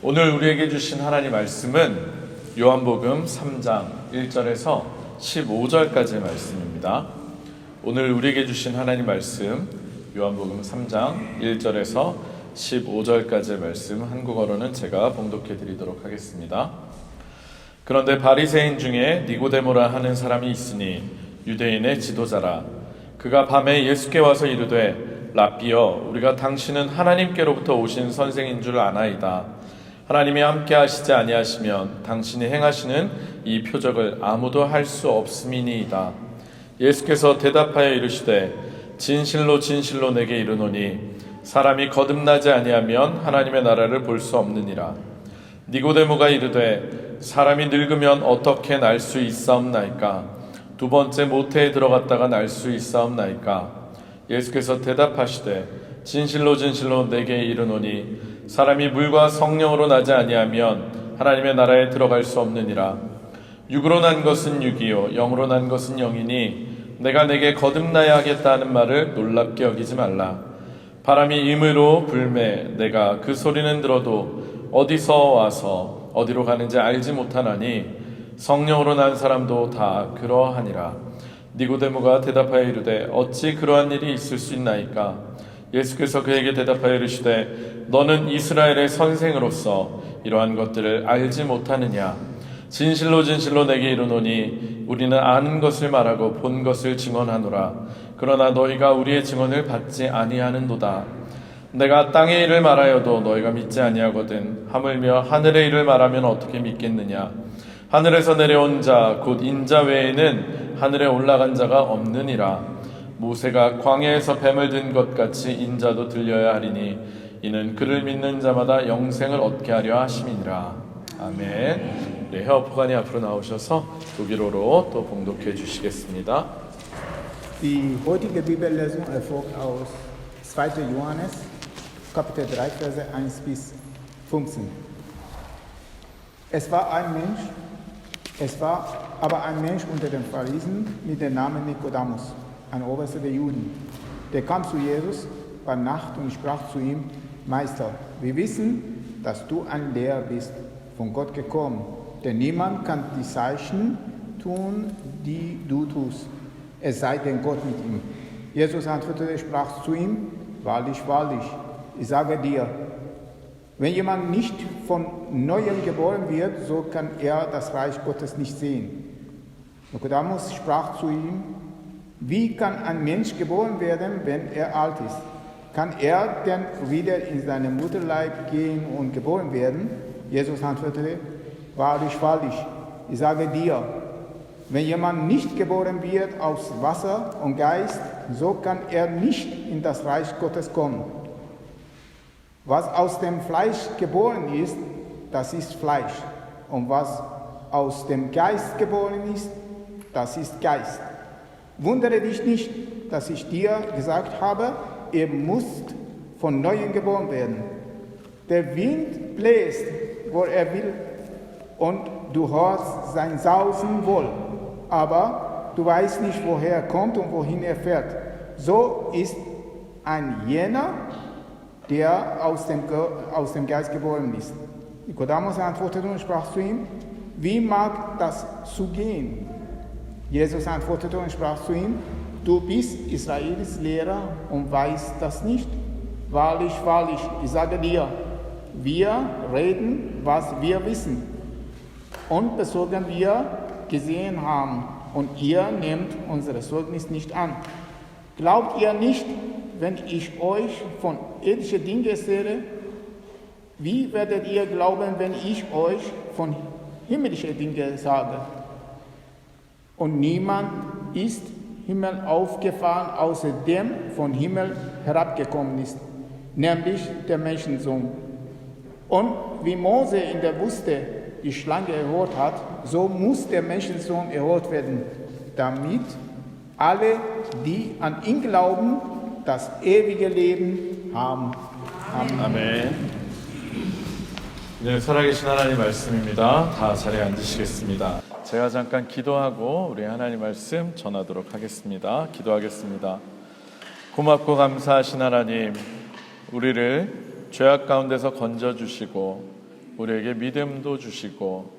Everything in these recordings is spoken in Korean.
오늘 우리에게 주신 하나님 말씀은 요한복음 3장 1절에서 15절까지의 말씀입니다. 오늘 우리에게 주신 하나님 말씀 요한복음 3장 1절에서 15절까지의 말씀, 한국어로는 제가 봉독해 드리도록 하겠습니다. 그런데 바리새인 중에 니고데모라 하는 사람이 있으니 유대인의 지도자라. 그가 밤에 예수께 와서 이르되 랍비여, 우리가 당신은 하나님께로부터 오신 선생인 줄 아나이다. 하나님이 함께 하시지 아니하시면 당신이 행하시는 이 표적을 아무도 할 수 없음이니이다. 예수께서 대답하여 이르시되 진실로 진실로 내게 이르노니 사람이 거듭나지 아니하면 하나님의 나라를 볼 수 없느니라. 니고데모가 이르되 사람이 늙으면 어떻게 날 수 있사옵나이까? 두 번째 모태에 들어갔다가 날 수 있사옵나이까? 예수께서 대답하시되 진실로 진실로 내게 이르노니 사람이 물과 성령으로 나지 아니하면 하나님의 나라에 들어갈 수 없느니라. 육으로 난 것은 육이요 영으로 난 것은 영이니 내가 내게 거듭나야 하겠다 하는 말을 놀랍게 여기지 말라. 바람이 임으로 불매 내가 그 소리는 들어도 어디서 와서 어디로 가는지 알지 못하나니 성령으로 난 사람도 다 그러하니라. 니고데모가 대답하여 이르되 어찌 그러한 일이 있을 수 있나이까? 예수께서 그에게 대답하여 이르시되 너는 이스라엘의 선생으로서 이러한 것들을 알지 못하느냐? 진실로 진실로 내게 이르노니 우리는 아는 것을 말하고 본 것을 증언하노라. 그러나 너희가 우리의 증언을 받지 아니하는도다. 내가 땅의 일을 말하여도 너희가 믿지 아니하거든 하물며 하늘의 일을 말하면 어떻게 믿겠느냐? 하늘에서 내려온 자 곧 인자 외에는 하늘에 올라간 자가 없느니라. 모세가 광야에서 뱀을 든 것 같이 인자도 들려야 하리니 이는 그를 믿는 자마다 영생을 얻게 하려 하심이니라. 아멘. 네, 헤어포간이 앞으로 나오셔서 독일어로 또 봉독해 주시겠습니다. Die heutige Bibellesung erfolgt aus 2. Johannes, Kapitel 3, Verse 1 bis 15. Es war aber ein Mensch unter den Pharisäern mit dem Namen Nikodemus, ein Oberster der Juden. Der kam zu Jesus bei Nacht und sprach zu ihm: Meister, wir wissen, dass du ein Lehrer bist, von Gott gekommen, denn niemand kann die Zeichen tun, die du tust, es sei denn Gott mit ihm. Jesus antwortete, sprach zu ihm: Wahrlich, wahrlich, ich sage dir, wenn jemand nicht von Neuem geboren wird, so kann er das Reich Gottes nicht sehen. Nikodemus sprach zu ihm: Wie kann ein Mensch geboren werden, wenn er alt ist? Kann er denn wieder in seine Mutterleib gehen und geboren werden? Jesus antwortete: Wahrlich, wahrlich, ich sage dir, wenn jemand nicht geboren wird aus Wasser und Geist, so kann er nicht in das Reich Gottes kommen. Was aus dem Fleisch geboren ist, das ist Fleisch. Und was aus dem Geist geboren ist, das ist Geist. Wundere dich nicht, dass ich dir gesagt habe, ihr müsst von Neuem geboren werden. Der Wind bläst, wo er will, und du hörst sein Sausen wohl, aber du weißt nicht, woher er kommt und wohin er fährt. So ist ein jener, der aus dem Geist geboren ist. Nikodemus antwortete und sprach zu ihm: Wie mag das zugehen? Jesus antwortete und sprach zu ihm: Du bist Israels Lehrer und weißt das nicht? Wahrlich, wahrlich, ich sage dir, wir reden, was wir wissen, und besorgen wir gesehen haben, und ihr nehmt unser Zeugnis nicht an. Glaubt ihr nicht, wenn ich euch von irdischen Dingen erzähle? Wie werdet ihr glauben, wenn ich euch von himmlischen Dingen sage? Und niemand ist Himmel aufgefahren, außer dem von Himmel herabgekommen ist, nämlich der Menschensohn. Und wie Mose in der Wüste die Schlange erhört hat, so muss der Menschensohn erhört werden, damit alle, die an ihn glauben, das ewige Leben haben. 아멘. 아멘. 네, 살아계신 하나님 말씀입니다. 다 자리에 앉으시겠습니다. 제가 잠깐 기도하고 우리 하나님 말씀 전하도록 하겠습니다. 기도하겠습니다. 고맙고 감사하신 하나님, 우리를 죄악 가운데서 건져주시고 우리에게 믿음도 주시고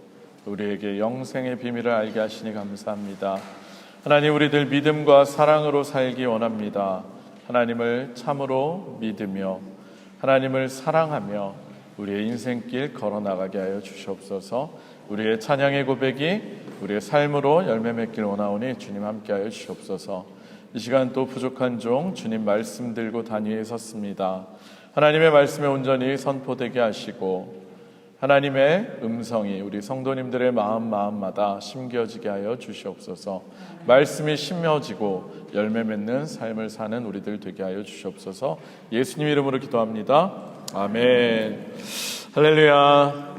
우리에게 영생의 비밀을 알게 하시니 감사합니다. 하나님, 우리들 믿음과 사랑으로 살기 원합니다. 하나님을 참으로 믿으며 하나님을 사랑하며 우리의 인생길 걸어나가게 하여 주시옵소서. 우리의 찬양의 고백이 우리의 삶으로 열매 맺길 원하오니 주님 함께 하여 주시옵소서. 이 시간 또 부족한 종 주님 말씀 들고 단위에 섰습니다. 하나님의 말씀에 온전히 선포되게 하시고 하나님의 음성이 우리 성도님들의 마음마다 심겨지게 하여 주시옵소서. 말씀이 심겨지고 열매 맺는 삶을 사는 우리들 되게 하여 주시옵소서. 예수님 이름으로 기도합니다. 아멘. 할렐루야.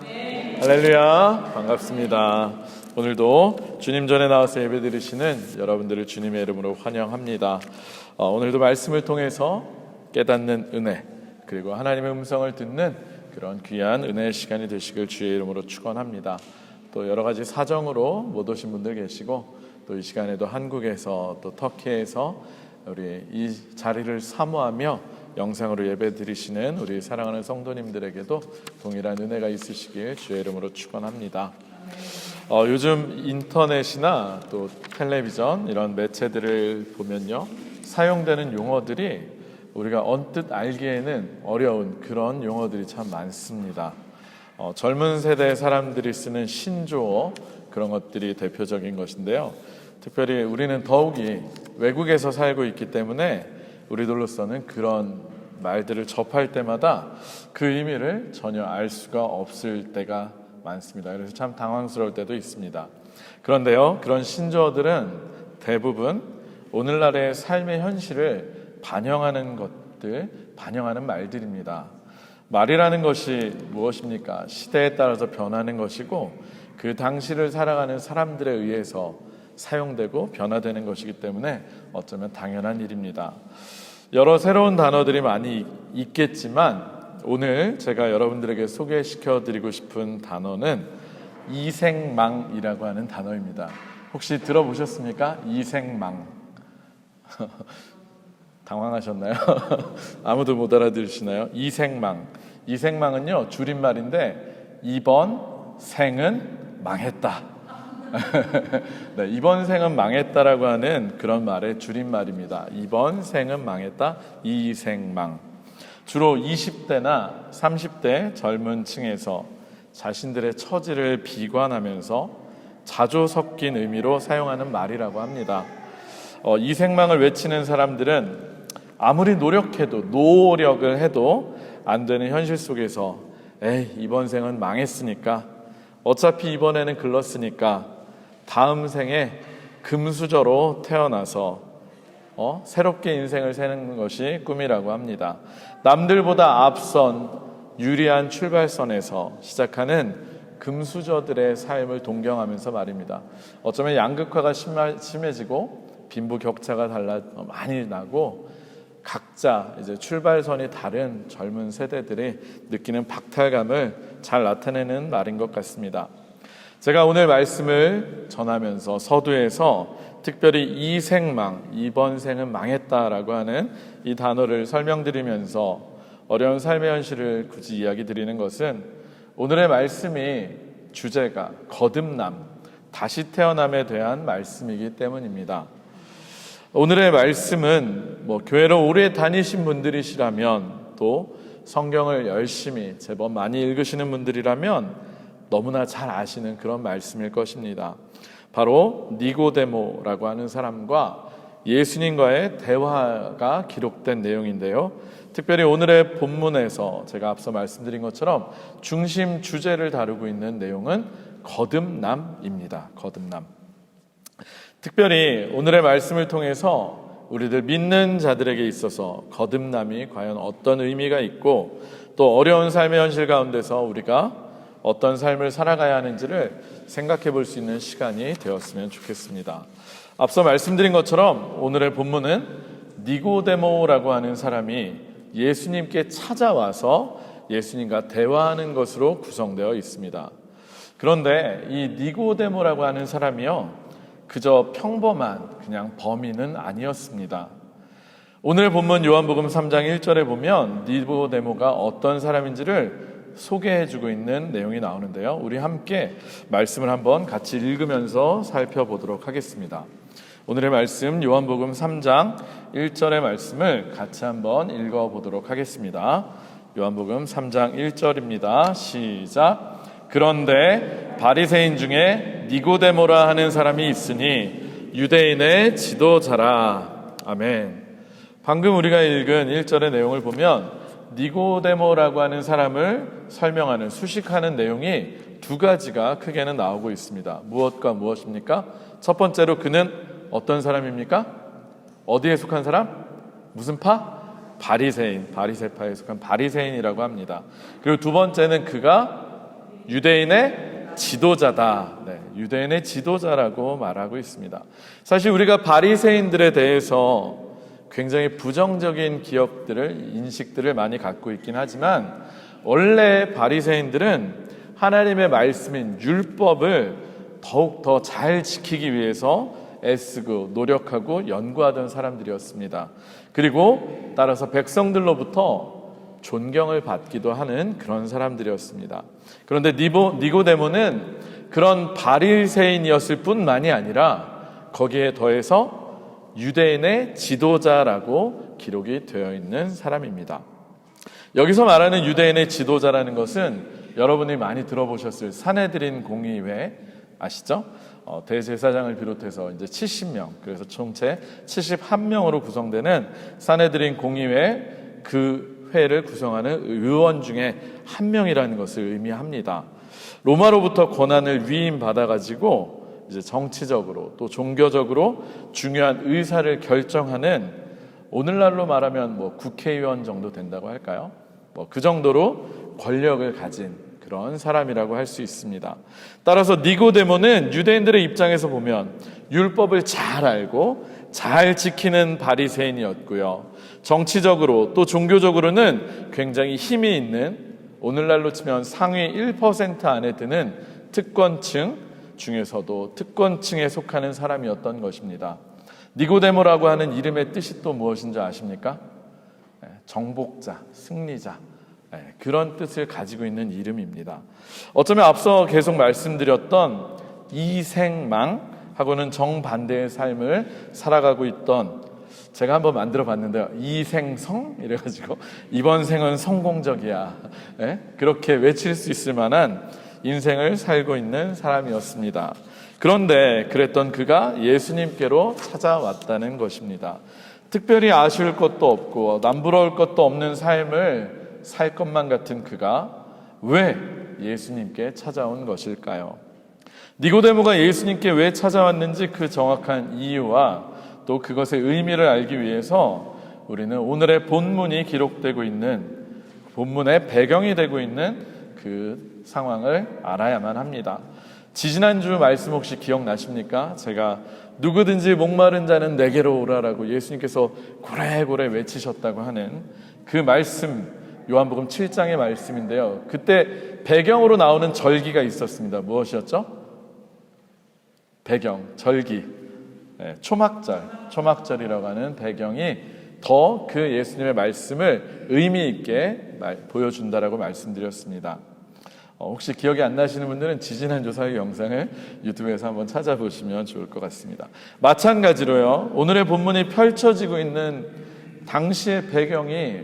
할렐루야. 반갑습니다. 오늘도 주님 전에 나와서 예배 드리시는 여러분들을 주님의 이름으로 환영합니다. 오늘도 말씀을 통해서 깨닫는 은혜, 그리고 하나님의 음성을 듣는 그런 귀한 은혜의 시간이 되시길 주의 이름으로 축원합니다. 또 여러 가지 사정으로 못 오신 분들 계시고 또 이 시간에도 한국에서 또 터키에서 우리 이 자리를 사모하며 영상으로 예배 드리시는 우리 사랑하는 성도님들에게도 동일한 은혜가 있으시길 주의 이름으로 축원합니다. 요즘 인터넷이나 또 텔레비전 이런 매체들을 보면요, 사용되는 용어들이 우리가 언뜻 알기에는 어려운 그런 용어들이 참 많습니다. 젊은 세대 사람들이 쓰는 신조어, 그런 것들이 대표적인 것인데요. 특별히 우리는 더욱이 외국에서 살고 있기 때문에 우리들로서는 그런 말들을 접할 때마다 그 의미를 전혀 알 수가 없을 때가 많습니다. 그래서 참 당황스러울 때도 있습니다. 그런데요, 그런 신조어들은 대부분 오늘날의 삶의 현실을 반영하는 것들, 반영하는 말들입니다. 말이라는 것이 무엇입니까? 시대에 따라서 변하는 것이고 그 당시를 살아가는 사람들에 의해서 사용되고 변화되는 것이기 때문에 어쩌면 당연한 일입니다. 여러 새로운 단어들이 많이 있겠지만 오늘 제가 여러분들에게 소개시켜 드리고 싶은 단어는 이생망이라고 하는 단어입니다. 혹시 들어보셨습니까? 이생망. 당황하셨나요? 아무도 못 알아들으시나요? 이생망. 이생망은요, 줄임말인데 이번 생은 망했다. 네, 이번 생은 망했다라고 하는 그런 말의 줄임말입니다. 이번 생은 망했다. 이생망. 주로 20대나 30대 젊은 층에서 자신들의 처지를 비관하면서 자조 섞인 의미로 사용하는 말이라고 합니다. 이생망을 외치는 사람들은 아무리 노력을 해도 안 되는 현실 속에서 이번 생은 망했으니까, 어차피 이번에는 글렀으니까 다음 생에 금수저로 태어나서 새롭게 인생을 사는 것이 꿈이라고 합니다. 남들보다 앞선 유리한 출발선에서 시작하는 금수저들의 삶을 동경하면서 말입니다. 어쩌면 양극화가 심해지고 빈부 격차가 많이 나고 각자 이제 출발선이 다른 젊은 세대들이 느끼는 박탈감을 잘 나타내는 말인 것 같습니다. 제가 오늘 말씀을 전하면서 서두에서 특별히 이생망, 이번 생은 망했다라고 하는 이 단어를 설명드리면서 어려운 삶의 현실을 굳이 이야기 드리는 것은 오늘의 말씀이 주제가 거듭남, 다시 태어남에 대한 말씀이기 때문입니다. 오늘의 말씀은 교회로 오래 다니신 분들이시라면, 또 성경을 열심히 제법 많이 읽으시는 분들이라면 너무나 잘 아시는 그런 말씀일 것입니다. 바로 니고데모라고 하는 사람과 예수님과의 대화가 기록된 내용인데요. 특별히 오늘의 본문에서 제가 앞서 말씀드린 것처럼 중심 주제를 다루고 있는 내용은 거듭남입니다. 거듭남. 특별히 오늘의 말씀을 통해서 우리들 믿는 자들에게 있어서 거듭남이 과연 어떤 의미가 있고, 또 어려운 삶의 현실 가운데서 우리가 어떤 삶을 살아가야 하는지를 생각해 볼 수 있는 시간이 되었으면 좋겠습니다. 앞서 말씀드린 것처럼 오늘의 본문은 니고데모라고 하는 사람이 예수님께 찾아와서 예수님과 대화하는 것으로 구성되어 있습니다. 그런데 이 니고데모라고 하는 사람이요, 그저 평범한 그냥 범인은 아니었습니다. 오늘 본문 요한복음 3장 1절에 보면 니고데모가 어떤 사람인지를 소개해주고 있는 내용이 나오는데요. 우리 함께 말씀을 한번 같이 읽으면서 살펴보도록 하겠습니다. 오늘의 말씀 요한복음 3장 1절의 말씀을 같이 한번 읽어보도록 하겠습니다. 요한복음 3장 1절입니다. 시작. 그런데 바리새인 중에 니고데모라 하는 사람이 있으니 유대인의 지도자라. 아멘. 방금 우리가 읽은 1절의 내용을 보면 니고데모라고 하는 사람을 설명하는, 수식하는 내용이 두 가지가 크게는 나오고 있습니다. 무엇과 무엇입니까? 첫 번째로 그는 어떤 사람입니까? 어디에 속한 사람? 무슨 파? 바리새인, 바리새파에 속한 바리새인이라고 합니다. 그리고 두 번째는 그가 유대인의 지도자다. 네, 유대인의 지도자라고 말하고 있습니다. 사실 우리가 바리새인들에 대해서 굉장히 부정적인 기억들을, 인식들을 많이 갖고 있긴 하지만 원래 바리새인들은 하나님의 말씀인 율법을 더욱 더 잘 지키기 위해서 애쓰고 노력하고 연구하던 사람들이었습니다. 그리고 따라서 백성들로부터 존경을 받기도 하는 그런 사람들이었습니다. 그런데 니고데모는 그런 바리새인이었을 뿐만이 아니라 거기에 더해서 유대인의 지도자라고 기록이 되어 있는 사람입니다. 여기서 말하는 유대인의 지도자라는 것은 여러분이 많이 들어보셨을 산헤드린 공의회 아시죠? 대제사장을 비롯해서 이제 70명, 그래서 총체 71명으로 구성되는 산헤드린 공의회, 그 회를 구성하는 의원 중에 한 명이라는 것을 의미합니다. 로마로부터 권한을 위임받아가지고 이제 정치적으로 또 종교적으로 중요한 의사를 결정하는, 오늘날로 말하면 뭐 국회의원 정도 된다고 할까요? 그 정도로 권력을 가진 그런 사람이라고 할 수 있습니다. 따라서 니고데모는 유대인들의 입장에서 보면 율법을 잘 알고 잘 지키는 바리새인이었고요. 정치적으로 또 종교적으로는 굉장히 힘이 있는, 오늘날로 치면 상위 1% 안에 드는 특권층 중에서도 특권층에 속하는 사람이었던 것입니다. 니고데모라고 하는 이름의 뜻이 또 무엇인지 아십니까? 정복자, 승리자, 그런 뜻을 가지고 있는 이름입니다. 어쩌면 앞서 계속 말씀드렸던 이생망하고는 정반대의 삶을 살아가고 있던, 제가 한번 만들어 봤는데요, 이생성 이래가지고 이번 생은 성공적이야, 그렇게 외칠 수 있을 만한 인생을 살고 있는 사람이었습니다. 그런데 그랬던 그가 예수님께로 찾아왔다는 것입니다. 특별히 아쉬울 것도 없고 남부러울 것도 없는 삶을 살 것만 같은 그가 왜 예수님께 찾아온 것일까요? 니고데모가 예수님께 왜 찾아왔는지 그 정확한 이유와 또 그것의 의미를 알기 위해서 우리는 오늘의 본문이 기록되고 있는, 본문의 배경이 되고 있는 그 상황을 알아야만 합니다. 지지난주 말씀 혹시 기억나십니까? 제가 누구든지 목마른 자는 내게로 오라라고 예수님께서 고래고래 외치셨다고 하는 그 말씀, 요한복음 7장의 말씀인데요. 그때 배경으로 나오는 절기가 있었습니다. 무엇이었죠? 배경, 절기, 초막절이라고 하는 배경이 더 그 예수님의 말씀을 의미 있게 보여준다라고 말씀드렸습니다. 혹시 기억이 안 나시는 분들은 지지난주 사회 영상을 유튜브에서 한번 찾아보시면 좋을 것 같습니다. 마찬가지로요, 오늘의 본문이 펼쳐지고 있는 당시의 배경이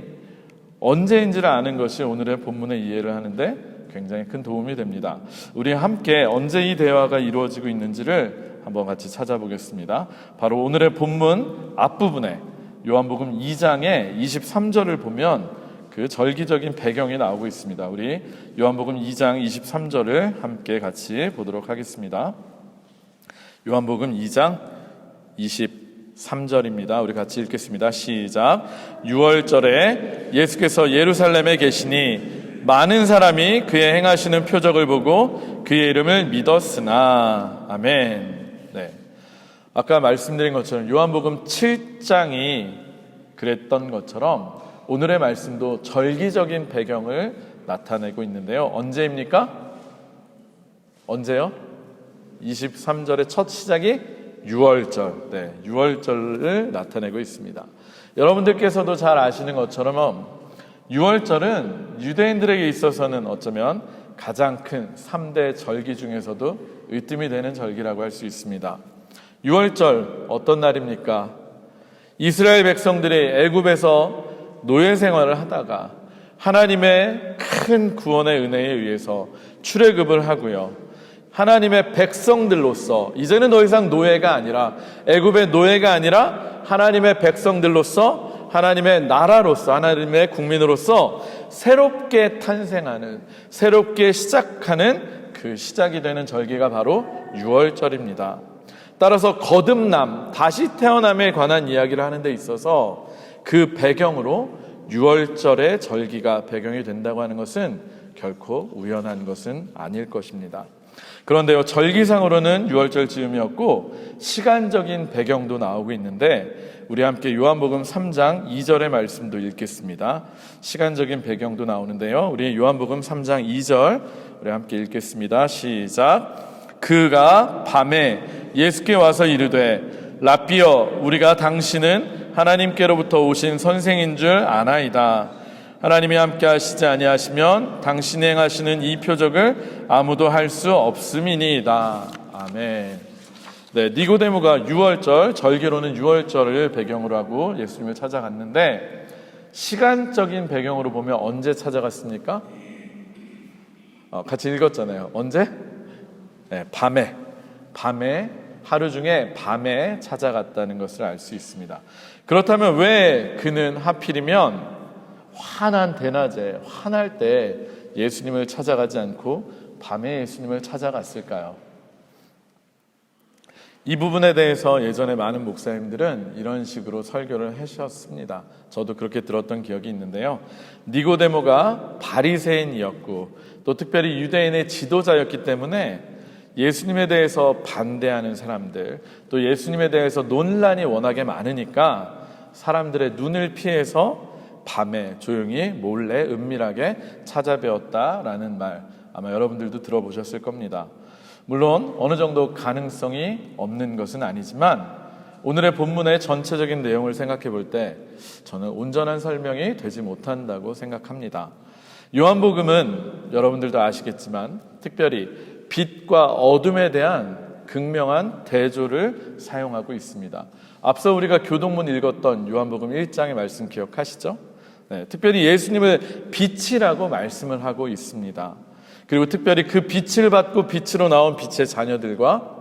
언제인지를 아는 것이 오늘의 본문의 이해를 하는데 굉장히 큰 도움이 됩니다. 우리 함께 언제 이 대화가 이루어지고 있는지를 한번 같이 찾아보겠습니다. 바로 오늘의 본문 앞부분에 요한복음 2장의 23절을 보면 그 절기적인 배경이 나오고 있습니다. 우리 요한복음 2장 23절을 함께 같이 보도록 하겠습니다. 요한복음 2장 23절입니다. 우리 같이 읽겠습니다. 시작. 6월절에 예수께서 예루살렘에 계시니 많은 사람이 그의 행하시는 표적을 보고 그의 이름을 믿었으나. 아멘. 네. 아까 말씀드린 것처럼 요한복음 7장이 그랬던 것처럼 오늘의 말씀도 절기적인 배경을 나타내고 있는데요. 언제입니까? 언제요? 23절의 첫 시작이 6월절, 6월절을 나타내고 있습니다. 여러분들께서도 잘 아시는 것처럼 유월절은 유대인들에게 있어서는 어쩌면 가장 큰 3대 절기 중에서도 으뜸이 되는 절기라고 할 수 있습니다. 유월절 어떤 날입니까? 이스라엘 백성들이 애굽에서 노예 생활을 하다가 하나님의 큰 구원의 은혜에 의해서 출애굽을 하고요. 하나님의 백성들로서 이제는 더 이상 노예가 아니라 애굽의 노예가 아니라 하나님의 백성들로서 하나님의 나라로서 하나님의 국민으로서 새롭게 탄생하는 새롭게 시작하는 그 시작이 되는 절기가 바로 유월절입니다. 따라서 거듭남, 다시 태어남에 관한 이야기를 하는 데 있어서 그 배경으로 유월절의 절기가 배경이 된다고 하는 것은 결코 우연한 것은 아닐 것입니다. 그런데요, 절기상으로는 유월절 즈음이었고 시간적인 배경도 나오고 있는데 우리 함께 요한복음 3장 2절의 말씀도 읽겠습니다. 시간적인 배경도 나오는데요, 우리 요한복음 3장 2절 우리 함께 읽겠습니다. 시작. 그가 밤에 예수께 와서 이르되 랍비여, 우리가 당신은 하나님께로부터 오신 선생인 줄 아나이다. 하나님이 함께 하시지 아니하시면 당신이 행하시는 이 표적을 아무도 할 수 없음이니이다. 아멘. 네, 니고데모가 유월절, 절기로는 유월절을 배경으로 하고 예수님을 찾아갔는데 시간적인 배경으로 보면 언제 찾아갔습니까? 같이 읽었잖아요. 언제? 네, 밤에 하루 중에 밤에 찾아갔다는 것을 알 수 있습니다. 그렇다면 왜 그는 하필이면 환한 대낮에 환할 때 예수님을 찾아가지 않고 밤에 예수님을 찾아갔을까요? 이 부분에 대해서 예전에 많은 목사님들은 이런 식으로 설교를 하셨습니다. 저도 그렇게 들었던 기억이 있는데요. 니고데모가 바리새인이었고 또 특별히 유대인의 지도자였기 때문에 예수님에 대해서 반대하는 사람들, 또 예수님에 대해서 논란이 워낙에 많으니까 사람들의 눈을 피해서 밤에 조용히 몰래 은밀하게 찾아뵈었다라는 말, 아마 여러분들도 들어보셨을 겁니다. 물론 어느 정도 가능성이 없는 것은 아니지만 오늘의 본문의 전체적인 내용을 생각해 볼 때 저는 온전한 설명이 되지 못한다고 생각합니다. 요한복음은 여러분들도 아시겠지만 특별히 빛과 어둠에 대한 극명한 대조를 사용하고 있습니다. 앞서 우리가 교동문 읽었던 요한복음 1장의 말씀 기억하시죠? 네, 특별히 예수님을 빛이라고 말씀을 하고 있습니다. 그리고 특별히 그 빛을 받고 빛으로 나온 빛의 자녀들과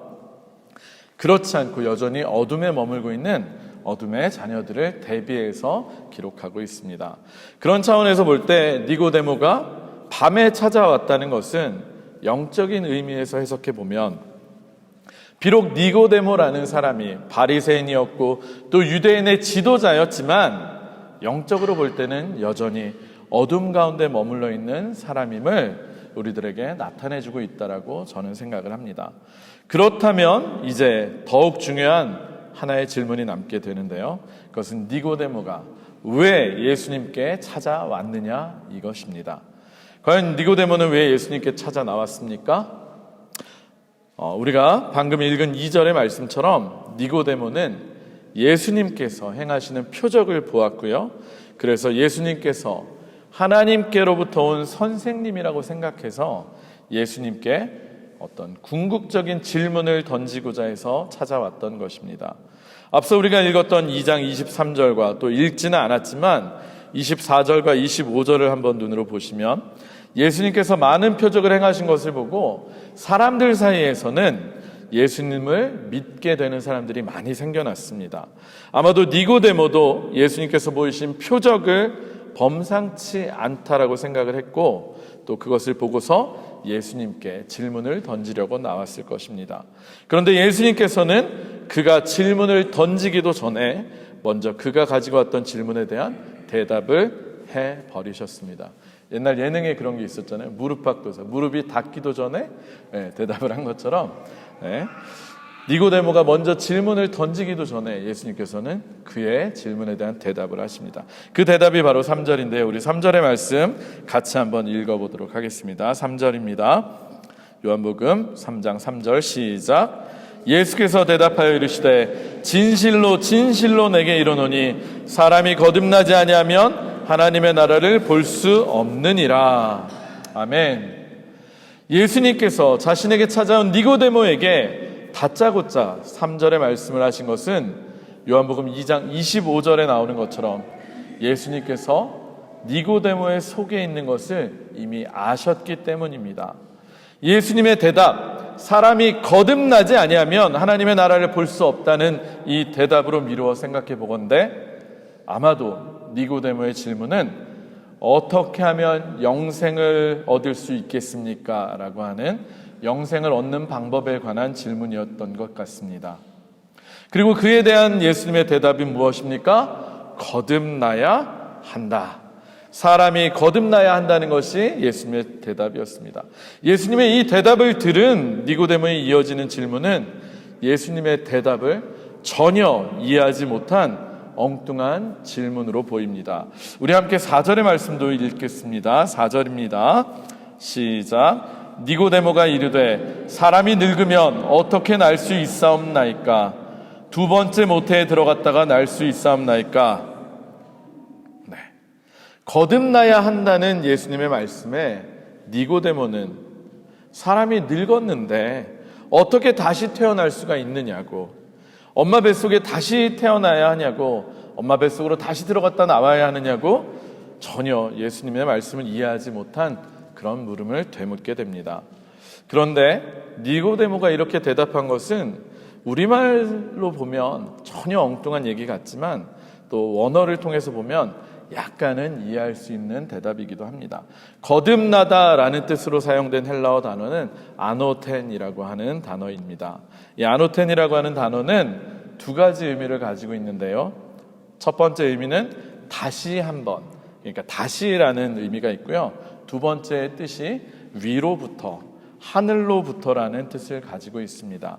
그렇지 않고 여전히 어둠에 머물고 있는 어둠의 자녀들을 대비해서 기록하고 있습니다. 그런 차원에서 볼 때 니고데모가 밤에 찾아왔다는 것은 영적인 의미에서 해석해 보면 비록 니고데모라는 사람이 바리새인이었고 또 유대인의 지도자였지만 영적으로 볼 때는 여전히 어둠 가운데 머물러 있는 사람임을 우리들에게 나타내주고 있다라고 저는 생각을 합니다. 그렇다면 이제 더욱 중요한 하나의 질문이 남게 되는데요. 그것은 니고데모가 왜 예수님께 찾아왔느냐 이것입니다. 과연 니고데모는 왜 예수님께 찾아 나왔습니까? 우리가 방금 읽은 2절의 말씀처럼 니고데모는 예수님께서 행하시는 표적을 보았고요. 그래서 예수님께서 하나님께로부터 온 선생님이라고 생각해서 예수님께 어떤 궁극적인 질문을 던지고자 해서 찾아왔던 것입니다. 앞서 우리가 읽었던 2장 23절과 또 읽지는 않았지만 24절과 25절을 한번 눈으로 보시면 예수님께서 많은 표적을 행하신 것을 보고 사람들 사이에서는 예수님을 믿게 되는 사람들이 많이 생겨났습니다. 아마도 니고데모도 예수님께서 보이신 표적을 범상치 않다라고 생각을 했고 또 그것을 보고서 예수님께 질문을 던지려고 나왔을 것입니다. 그런데 예수님께서는 그가 질문을 던지기도 전에 먼저 그가 가지고 왔던 질문에 대한 대답을 해버리셨습니다. 옛날 예능에 그런 게 있었잖아요. 무릎팍도사, 무릎이 닿기도 전에 대답을 한 것처럼 니고데모가 먼저 질문을 던지기도 전에 예수님께서는 그의 질문에 대한 대답을 하십니다. 그 대답이 바로 3절인데요. 우리 3절의 말씀 같이 한번 읽어보도록 하겠습니다. 3절입니다. 요한복음 3장 3절 시작. 예수께서 대답하여 이르시되 진실로 진실로 내게 이르노니 사람이 거듭나지 아니하면 하나님의 나라를 볼 수 없느니라. 아멘. 예수님께서 자신에게 찾아온 니고데모에게 다짜고짜 3절의 말씀을 하신 것은 요한복음 2장 25절에 나오는 것처럼 예수님께서 니고데모의 속에 있는 것을 이미 아셨기 때문입니다. 예수님의 대답, 사람이 거듭나지 아니하면 하나님의 나라를 볼 수 없다는 이 대답으로 미루어 생각해 보건대 아마도 니고데모의 질문은 어떻게 하면 영생을 얻을 수 있겠습니까? 라고 하는 영생을 얻는 방법에 관한 질문이었던 것 같습니다. 그리고 그에 대한 예수님의 대답이 무엇입니까? 거듭나야 한다. 사람이 거듭나야 한다는 것이 예수님의 대답이었습니다. 예수님의 이 대답을 들은 니고데모에 이어지는 질문은 예수님의 대답을 전혀 이해하지 못한 엉뚱한 질문으로 보입니다. 우리 함께 4절의 말씀도 읽겠습니다. 4절입니다. 시작. 니고데모가 이르되 사람이 늙으면 어떻게 날 수 있사옵나이까? 두 번째 모태에 들어갔다가 날 수 있사옵나이까? 네. 거듭나야 한다는 예수님의 말씀에 니고데모는 사람이 늙었는데 어떻게 다시 태어날 수가 있느냐고, 엄마 뱃속에 다시 태어나야 하냐고, 엄마 뱃속으로 다시 들어갔다 나와야 하느냐고 전혀 예수님의 말씀을 이해하지 못한 그런 물음을 되묻게 됩니다. 그런데 니고데모가 이렇게 대답한 것은 우리말로 보면 전혀 엉뚱한 얘기 같지만 또 원어를 통해서 보면 약간은 이해할 수 있는 대답이기도 합니다. 거듭나다라는 뜻으로 사용된 헬라어 단어는 아노텐이라고 하는 단어입니다. 이 아노텐이라고 하는 단어는 두 가지 의미를 가지고 있는데요. 첫 번째 의미는 다시 한번, 그러니까 다시라는 의미가 있고요. 두 번째 뜻이 위로부터, 하늘로부터라는 뜻을 가지고 있습니다.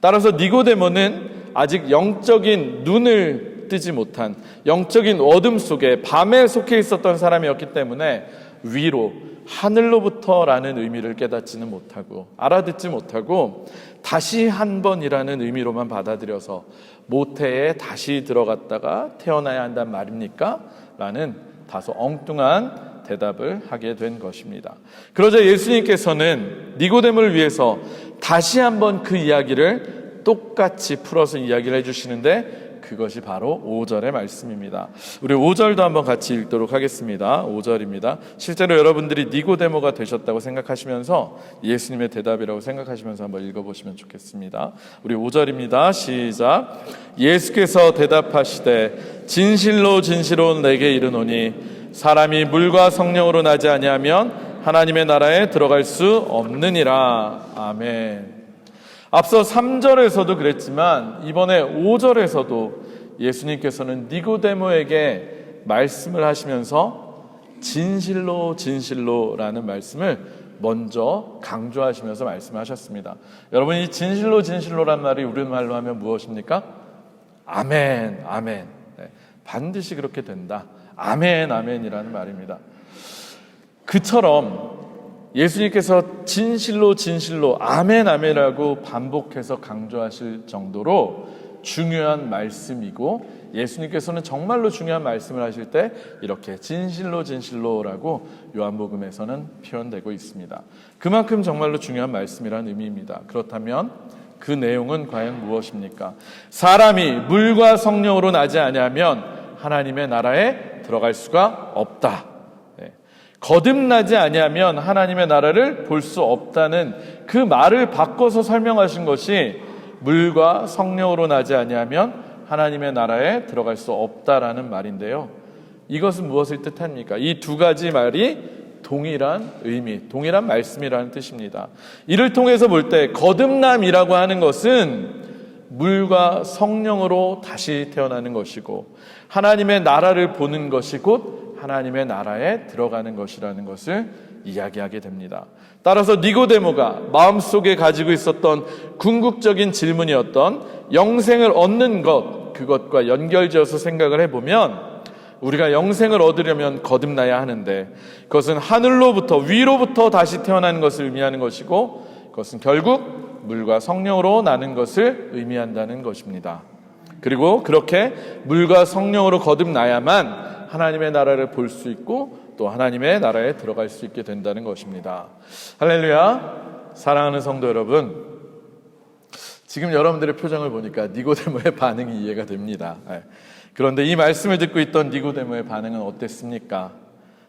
따라서 니고데모는 아직 영적인 눈을 뜨지 못한 영적인 어둠 속에 밤에 속해 있었던 사람이었기 때문에 위로, 하늘로부터라는 의미를 깨닫지는 못하고 알아듣지 못하고 다시 한 번이라는 의미로만 받아들여서 모태에 다시 들어갔다가 태어나야 한단 말입니까? 라는 다소 엉뚱한 대답을 하게 된 것입니다. 그러자 예수님께서는 니고데모를 위해서 다시 한번 그 이야기를 똑같이 풀어서 이야기를 해주시는데 그것이 바로 5절의 말씀입니다. 우리 5절도 한번 같이 읽도록 하겠습니다. 5절입니다. 실제로 여러분들이 니고데모가 되셨다고 생각하시면서 예수님의 대답이라고 생각하시면서 한번 읽어보시면 좋겠습니다. 우리 5절입니다. 시작. 예수께서 대답하시되 진실로 진실로 내게 이르노니 사람이 물과 성령으로 나지 아니하면 하나님의 나라에 들어갈 수 없느니라. 아멘. 앞서 3절에서도 그랬지만 이번에 5절에서도 예수님께서는 니고데모에게 말씀을 하시면서 진실로 진실로라는 말씀을 먼저 강조하시면서 말씀하셨습니다. 여러분, 이 진실로 진실로란 말이 우리말로 하면 무엇입니까? 아멘, 아멘. 네, 반드시 그렇게 된다. 아멘, 아멘이라는 말입니다. 그처럼 예수님께서 진실로 진실로 아멘 아멘이라고 반복해서 강조하실 정도로 중요한 말씀이고 예수님께서는 정말로 중요한 말씀을 하실 때 이렇게 진실로 진실로라고 요한복음에서는 표현되고 있습니다. 그만큼 정말로 중요한 말씀이라는 의미입니다. 그렇다면 그 내용은 과연 무엇입니까? 사람이 물과 성령으로 나지 아니하면 하나님의 나라에 들어갈 수가 없다. 거듭나지 아니하면 하나님의 나라를 볼 수 없다는 그 말을 바꿔서 설명하신 것이 물과 성령으로 나지 아니하면 하나님의 나라에 들어갈 수 없다라는 말인데요. 이것은 무엇을 뜻합니까? 이 두 가지 말이 동일한 의미, 동일한 말씀이라는 뜻입니다. 이를 통해서 볼 때 거듭남이라고 하는 것은 물과 성령으로 다시 태어나는 것이고 하나님의 나라를 보는 것이 곧 하나님의 나라에 들어가는 것이라는 것을 이야기하게 됩니다. 따라서 니고데모가 마음속에 가지고 있었던 궁극적인 질문이었던 영생을 얻는 것, 그것과 연결지어서 생각을 해보면 우리가 영생을 얻으려면 거듭나야 하는데 그것은 하늘로부터 위로부터 다시 태어나는 것을 의미하는 것이고 그것은 결국 물과 성령으로 나는 것을 의미한다는 것입니다. 그리고 그렇게 물과 성령으로 거듭나야만 하나님의 나라를 볼 수 있고 또 하나님의 나라에 들어갈 수 있게 된다는 것입니다. 할렐루야. 사랑하는 성도 여러분, 지금 여러분들의 표정을 보니까 니고데모의 반응이 이해가 됩니다. 그런데 이 말씀을 듣고 있던 니고데모의 반응은 어땠습니까?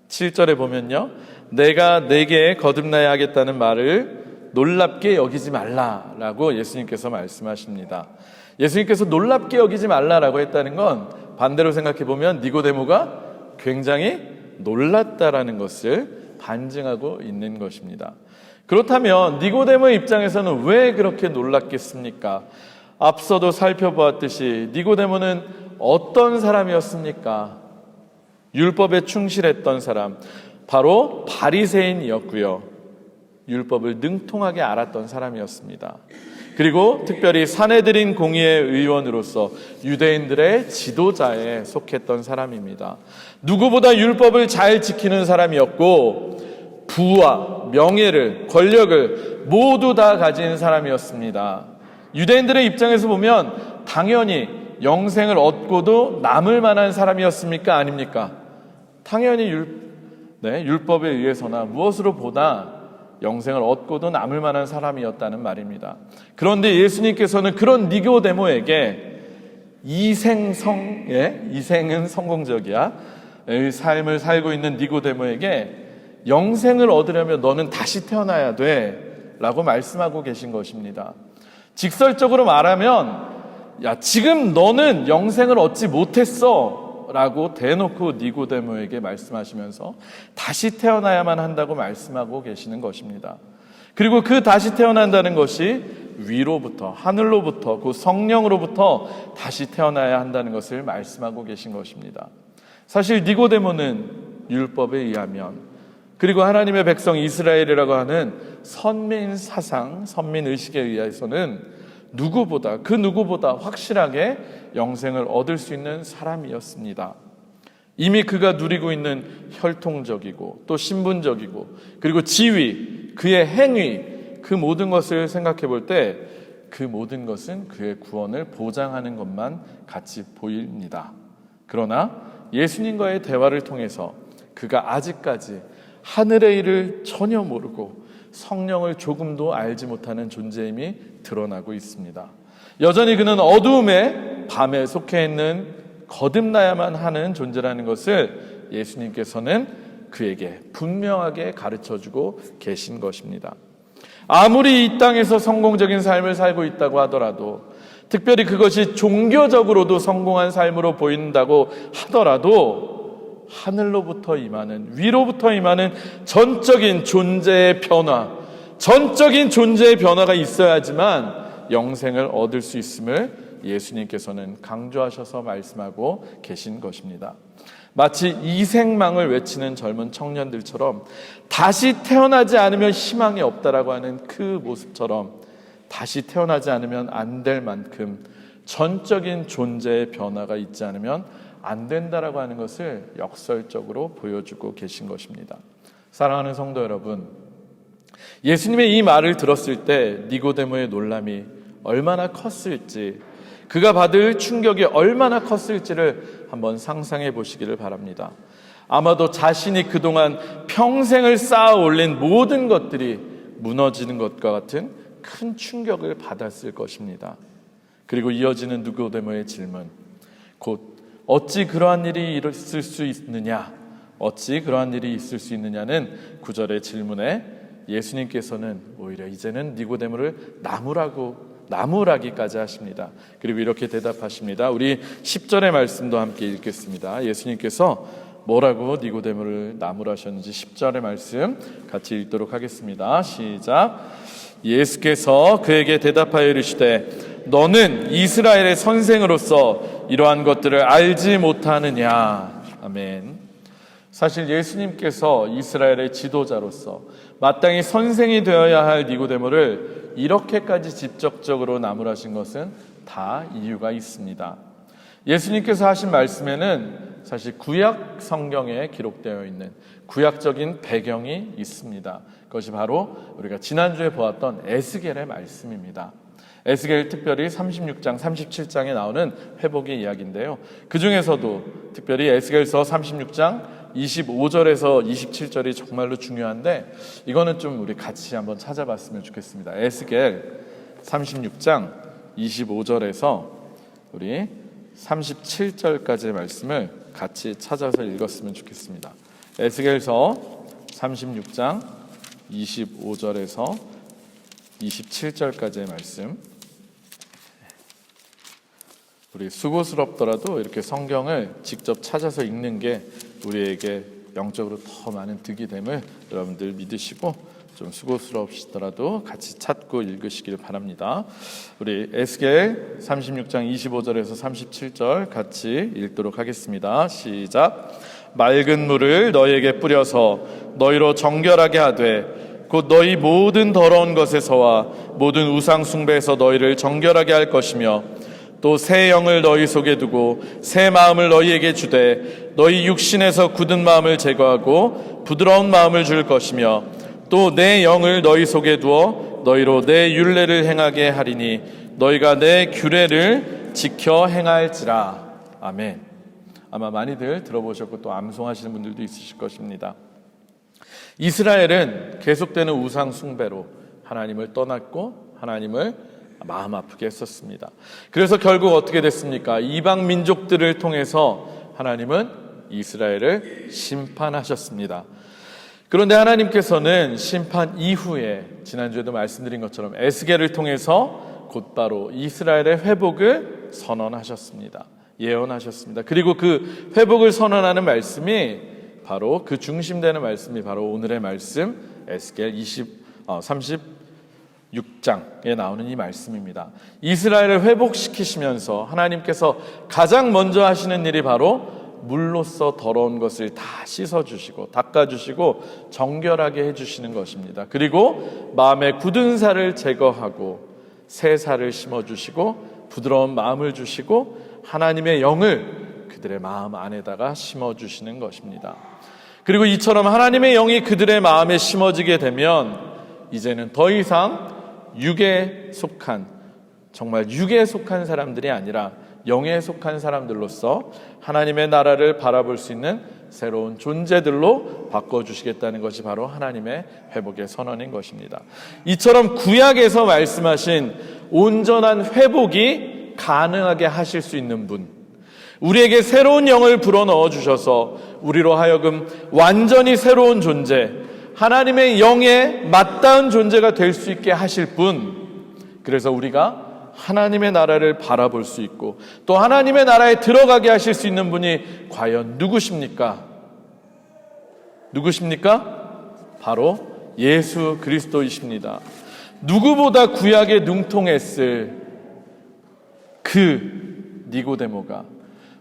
7절에 보면요, 내가 내게 거듭나야 하겠다는 말을 놀랍게 여기지 말라라고 예수님께서 말씀하십니다. 예수님께서 놀랍게 여기지 말라라고 했다는 건 반대로 생각해 보면 니고데모가 굉장히 놀랐다라는 것을 반증하고 있는 것입니다. 그렇다면 니고데모의 입장에서는 왜 그렇게 놀랐겠습니까? 앞서도 살펴보았듯이 니고데모는 어떤 사람이었습니까? 율법에 충실했던 사람, 바로 바리새인이었고요. 율법을 능통하게 알았던 사람이었습니다. 그리고 특별히 사내들인 공의의 의원으로서 유대인들의 지도자에 속했던 사람입니다. 누구보다 율법을 잘 지키는 사람이었고 부와 명예를, 권력을 모두 다 가진 사람이었습니다. 유대인들의 입장에서 보면 당연히 영생을 얻고도 남을 만한 사람이었습니까? 아닙니까? 당연히 율법에 의해서나 무엇으로 보다 영생을 얻고도 남을 만한 사람이었다는 말입니다. 그런데 예수님께서는 그런 니고데모에게 이생은 성공적이야 이 삶을 살고 있는 니고데모에게 영생을 얻으려면 너는 다시 태어나야 돼 라고 말씀하고 계신 것입니다. 직설적으로 말하면 지금 너는 영생을 얻지 못했어 라고 대놓고 니고데모에게 말씀하시면서 다시 태어나야만 한다고 말씀하고 계시는 것입니다. 그리고 그 다시 태어난다는 것이 위로부터, 하늘로부터, 그 성령으로부터 다시 태어나야 한다는 것을 말씀하고 계신 것입니다. 사실 니고데모는 율법에 의하면, 그리고 하나님의 백성 이스라엘이라고 하는 선민 사상, 선민 의식에 의해서는 그 누구보다 확실하게 영생을 얻을 수 있는 사람이었습니다. 이미 그가 누리고 있는 혈통적이고 또 신분적이고 그리고 지위, 그의 행위, 그 모든 것을 생각해 볼 때 그 모든 것은 그의 구원을 보장하는 것만 같이 보입니다. 그러나 예수님과의 대화를 통해서 그가 아직까지 하늘의 일을 전혀 모르고 성령을 조금도 알지 못하는 존재임이 드러나고 있습니다. 여전히 그는 어두움의 밤에 속해 있는 거듭나야만 하는 존재라는 것을 예수님께서는 그에게 분명하게 가르쳐주고 계신 것입니다. 아무리 이 땅에서 성공적인 삶을 살고 있다고 하더라도, 특별히 그것이 종교적으로도 성공한 삶으로 보인다고 하더라도 하늘로부터 임하는, 위로부터 임하는 전적인 존재의 변화, 전적인 존재의 변화가 있어야지만 영생을 얻을 수 있음을 예수님께서는 강조하셔서 말씀하고 계신 것입니다. 마치 이생망을 외치는 젊은 청년들처럼 다시 태어나지 않으면 희망이 없다라고 하는 그 모습처럼 다시 태어나지 않으면 안 될 만큼 전적인 존재의 변화가 있지 않으면 안 된다라고 하는 것을 역설적으로 보여주고 계신 것입니다. 사랑하는 성도 여러분, 예수님의 이 말을 들었을 때 니고데모의 놀람이 얼마나 컸을지, 그가 받을 충격이 얼마나 컸을지를 한번 상상해 보시기를 바랍니다. 아마도 자신이 그동안 평생을 쌓아 올린 모든 것들이 무너지는 것과 같은 큰 충격을 받았을 것입니다. 그리고 이어지는 니고데모의 질문, 곧 어찌 그러한 일이 있을 수 있느냐, 어찌 그러한 일이 있을 수 있느냐는 9절의 질문에 예수님께서는 오히려 이제는 니고데모를 나무라기까지 하십니다. 그리고 이렇게 대답하십니다. 우리 10절의 말씀도 함께 읽겠습니다. 예수님께서 뭐라고 니고데모를 나무라 하셨는지 10절의 말씀 같이 읽도록 하겠습니다. 시작. 예수께서 그에게 대답하여 이르시되 너는 이스라엘의 선생으로서 이러한 것들을 알지 못하느냐. 아멘. 사실 예수님께서 이스라엘의 지도자로서 마땅히 선생이 되어야 할 니고데모를 이렇게까지 직접적으로 나무라신 것은 다 이유가 있습니다. 예수님께서 하신 말씀에는 사실 구약 성경에 기록되어 있는 구약적인 배경이 있습니다. 그것이 바로 우리가 지난주에 보았던 에스겔의 말씀입니다. 에스겔 특별히 36장, 37장에 나오는 회복의 이야기인데요. 그 중에서도 특별히 에스겔서 36장 25절에서 27절이 정말로 중요한데 이거는 좀 우리 같이 한번 찾아봤으면 좋겠습니다. 에스겔 36장 25절에서 우리 37절까지의 말씀을 같이 찾아서 읽었으면 좋겠습니다. 에스겔서 36장 25절에서 27절까지의 말씀. 우리 수고스럽더라도 이렇게 성경을 직접 찾아서 읽는 게 우리에게 영적으로 더 많은 득이 됨을 여러분들 믿으시고 좀 수고스럽시더라도 같이 찾고 읽으시길 바랍니다. 우리 에스겔 36장 25절에서 37절 같이 읽도록 하겠습니다. 시작. 맑은 물을 너희에게 뿌려서 너희로 정결하게 하되 곧 너희 모든 더러운 것에서와 모든 우상 숭배에서 너희를 정결하게 할 것이며 또 새 영을 너희 속에 두고 새 마음을 너희에게 주되 너희 육신에서 굳은 마음을 제거하고 부드러운 마음을 줄 것이며 또 내 영을 너희 속에 두어 너희로 내 율례를 행하게 하리니 너희가 내 규례를 지켜 행할지라. 아멘. 아마 많이들 들어보셨고 또 암송하시는 분들도 있으실 것입니다. 이스라엘은 계속되는 우상 숭배로 하나님을 떠났고 하나님을 마음 아프게 했었습니다. 그래서 결국 어떻게 됐습니까? 이방 민족들을 통해서 하나님은 이스라엘을 심판하셨습니다. 그런데 하나님께서는 심판 이후에 지난주에도 말씀드린 것처럼 에스겔을 통해서 곧바로 이스라엘의 회복을 선언하셨습니다. 예언하셨습니다. 그리고 그 회복을 선언하는 말씀이 바로 그 중심되는 말씀이 바로 오늘의 말씀 에스겔 36장에 나오는 이 말씀입니다. 이스라엘을 회복시키시면서 하나님께서 가장 먼저 하시는 일이 바로 물로써 더러운 것을 다 씻어주시고 닦아주시고 정결하게 해주시는 것입니다. 그리고 마음의 굳은 살을 제거하고 새 살을 심어주시고 부드러운 마음을 주시고 하나님의 영을 그들의 마음 안에다가 심어주시는 것입니다. 그리고 이처럼 하나님의 영이 그들의 마음에 심어지게 되면 이제는 더 이상 육에 속한 정말 육에 속한 사람들이 아니라 영에 속한 사람들로서 하나님의 나라를 바라볼 수 있는 새로운 존재들로 바꿔주시겠다는 것이 바로 하나님의 회복의 선언인 것입니다. 이처럼 구약에서 말씀하신 온전한 회복이 가능하게 하실 수 있는 분, 우리에게 새로운 영을 불어넣어 주셔서 우리로 하여금 완전히 새로운 존재, 하나님의 영에 맞닿은 존재가 될 수 있게 하실 분, 그래서 우리가 하나님의 나라를 바라볼 수 있고 또 하나님의 나라에 들어가게 하실 수 있는 분이 과연 누구십니까? 누구십니까? 바로 예수 그리스도이십니다. 누구보다 구약에 능통했을 그 니고데모가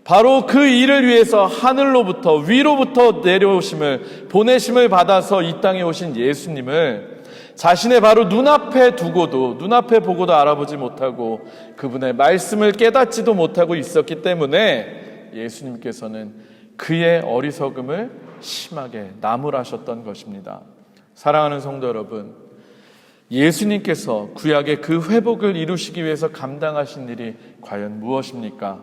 바로 그 일을 위해서 하늘로부터 위로부터 내려오심을 보내심을 받아서 이 땅에 오신 예수님을 자신의 바로 눈앞에 두고도 눈앞에 보고도 알아보지 못하고 그분의 말씀을 깨닫지도 못하고 있었기 때문에 예수님께서는 그의 어리석음을 심하게 나무라셨던 것입니다. 사랑하는 성도 여러분, 예수님께서 구약의 그 회복을 이루시기 위해서 감당하신 일이 과연 무엇입니까?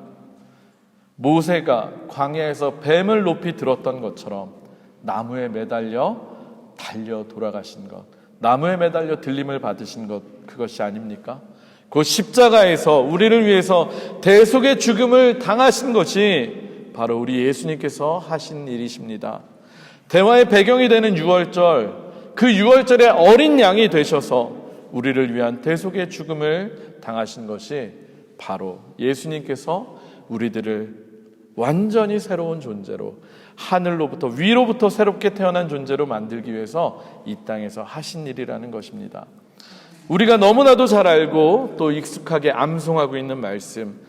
모세가 광야에서 뱀을 높이 들었던 것처럼 나무에 매달려 달려 돌아가신 것, 나무에 매달려 들림을 받으신 것, 그것이 아닙니까? 그 십자가에서 우리를 위해서 대속의 죽음을 당하신 것이 바로 우리 예수님께서 하신 일이십니다. 대화의 배경이 되는 유월절, 그 유월절의 어린 양이 되셔서 우리를 위한 대속의 죽음을 당하신 것이 바로 예수님께서 우리들을 완전히 새로운 존재로 하늘로부터 위로부터 새롭게 태어난 존재로 만들기 위해서 이 땅에서 하신 일이라는 것입니다. 우리가 너무나도 잘 알고 또 익숙하게 암송하고 있는 말씀,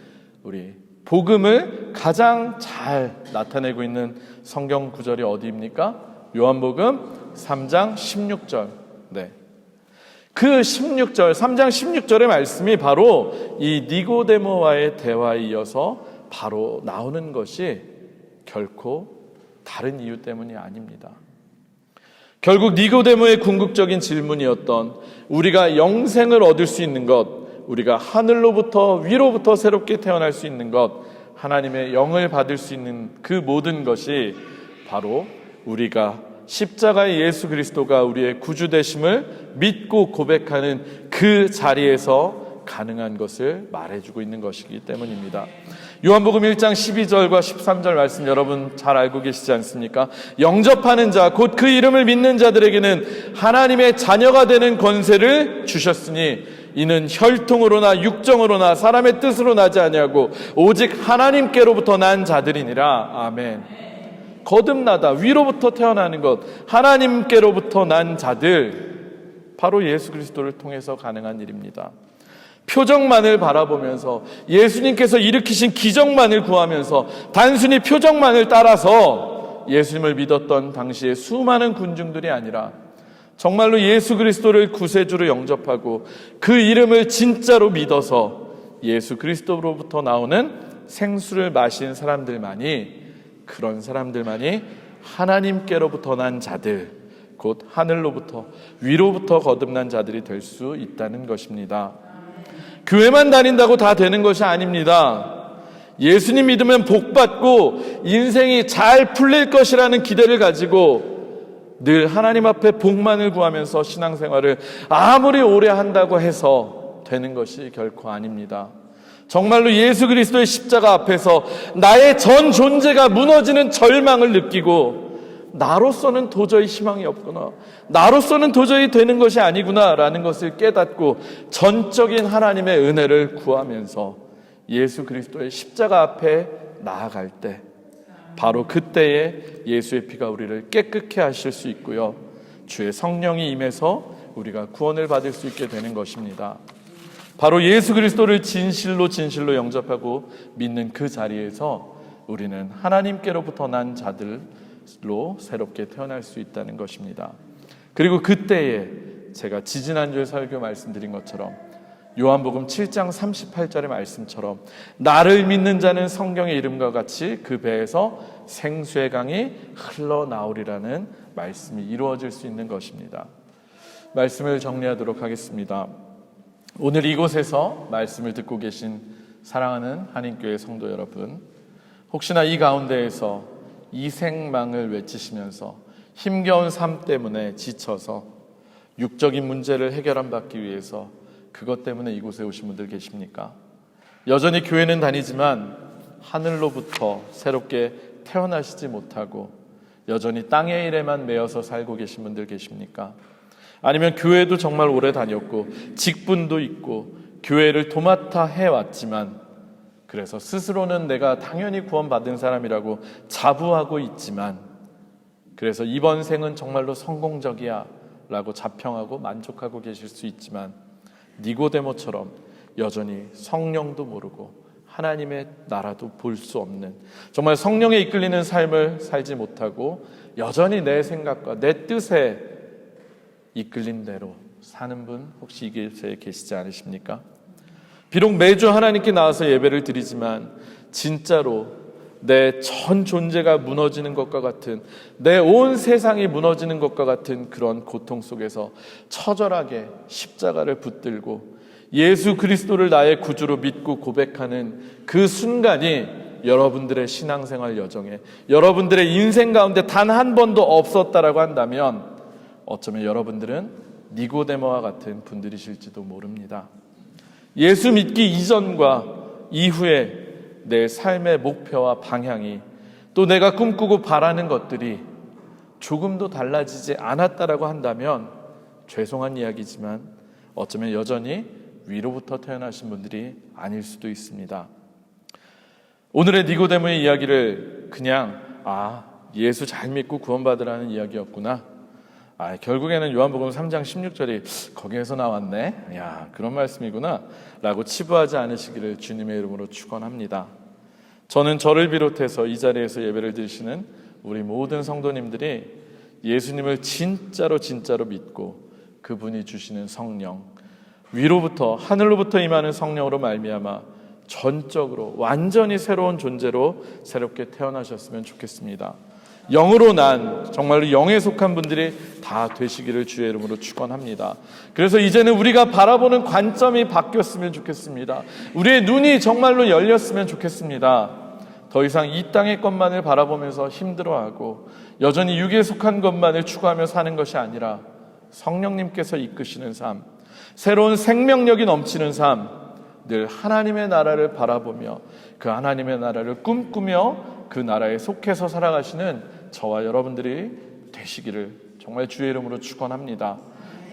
우리 복음을 가장 잘 나타내고 있는 성경 구절이 어디입니까? 요한복음 3장 16절. 네. 그 16절, 3장 16절의 말씀이 바로 이 니고데모와의 대화에 이어서 바로 나오는 것이 결코 다른 이유 때문이 아닙니다. 결국 니고데모의 궁극적인 질문이었던 우리가 영생을 얻을 수 있는 것, 우리가 하늘로부터 위로부터 새롭게 태어날 수 있는 것, 하나님의 영을 받을 수 있는 그 모든 것이 바로 우리가 십자가의 예수 그리스도가 우리의 구주 되심을 믿고 고백하는 그 자리에서 가능한 것을 말해주고 있는 것이기 때문입니다. 요한복음 1장 12절과 13절 말씀 여러분 잘 알고 계시지 않습니까? 영접하는 자, 곧 그 이름을 믿는 자들에게는 하나님의 자녀가 되는 권세를 주셨으니 이는 혈통으로나 육정으로나 사람의 뜻으로 나지 아니하고 오직 하나님께로부터 난 자들이니라. 아멘. 거듭나다, 위로부터 태어나는 것, 하나님께로부터 난 자들, 바로 예수 그리스도를 통해서 가능한 일입니다. 표적만을 바라보면서 예수님께서 일으키신 기적만을 구하면서 단순히 표적만을 따라서 예수님을 믿었던 당시의 수많은 군중들이 아니라 정말로 예수 그리스도를 구세주로 영접하고 그 이름을 진짜로 믿어서 예수 그리스도로부터 나오는 생수를 마신 사람들만이, 그런 사람들만이 하나님께로부터 난 자들, 곧 하늘로부터 위로부터 거듭난 자들이 될 수 있다는 것입니다. 교회만 다닌다고 다 되는 것이 아닙니다. 예수님 믿으면 복받고 인생이 잘 풀릴 것이라는 기대를 가지고 늘 하나님 앞에 복만을 구하면서 신앙생활을 아무리 오래 한다고 해서 되는 것이 결코 아닙니다. 정말로 예수 그리스도의 십자가 앞에서 나의 전 존재가 무너지는 절망을 느끼고 나로서는 도저히 희망이 없구나, 나로서는 도저히 되는 것이 아니구나 라는 것을 깨닫고 전적인 하나님의 은혜를 구하면서 예수 그리스도의 십자가 앞에 나아갈 때, 바로 그때에 예수의 피가 우리를 깨끗게 하실 수 있고요, 주의 성령이 임해서 우리가 구원을 받을 수 있게 되는 것입니다. 바로 예수 그리스도를 진실로 영접하고 믿는 그 자리에서 우리는 하나님께로부터 난 자들로 새롭게 태어날 수 있다는 것입니다. 그리고 그때에 제가 지지난주에 설교 말씀드린 것처럼 요한복음 7장 38절의 말씀처럼 나를 믿는 자는 성경의 이름과 같이 그 배에서 생수의 강이 흘러나오리라는 말씀이 이루어질 수 있는 것입니다. 말씀을 정리하도록 하겠습니다. 오늘 이곳에서 말씀을 듣고 계신 사랑하는 한인교회 성도 여러분, 혹시나 이 가운데에서 이생망을 외치시면서 힘겨운 삶 때문에 지쳐서 육적인 문제를 해결받기 위해서 그것 때문에 이곳에 오신 분들 계십니까? 여전히 교회는 다니지만 하늘로부터 새롭게 태어나시지 못하고 여전히 땅의 일에만 매여서 살고 계신 분들 계십니까? 아니면 교회도 정말 오래 다녔고 직분도 있고 교회를 도맡아 해왔지만 그래서 스스로는 내가 당연히 구원받은 사람이라고 자부하고 있지만 그래서 이번 생은 정말로 성공적이야 라고 자평하고 만족하고 계실 수 있지만 니고데모처럼 여전히 성령도 모르고 하나님의 나라도 볼 수 없는, 정말 성령에 이끌리는 삶을 살지 못하고 여전히 내 생각과 내 뜻에 이끌린 대로 사는 분 혹시 이 곳에 계시지 않으십니까? 비록 매주 하나님께 나와서 예배를 드리지만 진짜로 내 전 존재가 무너지는 것과 같은, 내 온 세상이 무너지는 것과 같은 그런 고통 속에서 처절하게 십자가를 붙들고 예수 그리스도를 나의 구주로 믿고 고백하는 그 순간이 여러분들의 신앙생활 여정에, 여러분들의 인생 가운데 단 한 번도 없었다라고 한다면 어쩌면 여러분들은 니고데모와 같은 분들이실지도 모릅니다. 예수 믿기 이전과 이후에 내 삶의 목표와 방향이, 또 내가 꿈꾸고 바라는 것들이 조금도 달라지지 않았다라고 한다면 죄송한 이야기지만 어쩌면 여전히 위로부터 태어나신 분들이 아닐 수도 있습니다. 오늘의 니고데모의 이야기를 그냥 예수 잘 믿고 구원받으라는 이야기였구나, 결국에는 요한복음 3장 16절이 거기에서 나왔네, 그런 말씀이구나 라고 치부하지 않으시기를 주님의 이름으로 축원합니다. 저는 저를 비롯해서 이 자리에서 예배를 드리시는 우리 모든 성도님들이 예수님을 진짜로 믿고 그분이 주시는 성령, 위로부터 하늘로부터 임하는 성령으로 말미암아 전적으로 완전히 새로운 존재로 새롭게 태어나셨으면 좋겠습니다. 영으로 난 정말로 영에 속한 분들이 다 되시기를 주의 이름으로 축원합니다. 그래서 이제는 우리가 바라보는 관점이 바뀌었으면 좋겠습니다. 우리의 눈이 정말로 열렸으면 좋겠습니다. 더 이상 이 땅의 것만을 바라보면서 힘들어하고 여전히 육에 속한 것만을 추구하며 사는 것이 아니라 성령님께서 이끄시는 삶, 새로운 생명력이 넘치는 삶, 늘 하나님의 나라를 바라보며 그 하나님의 나라를 꿈꾸며 그 나라에 속해서 살아가시는 저와 여러분들이 되시기를 정말 주의 이름으로 축원합니다.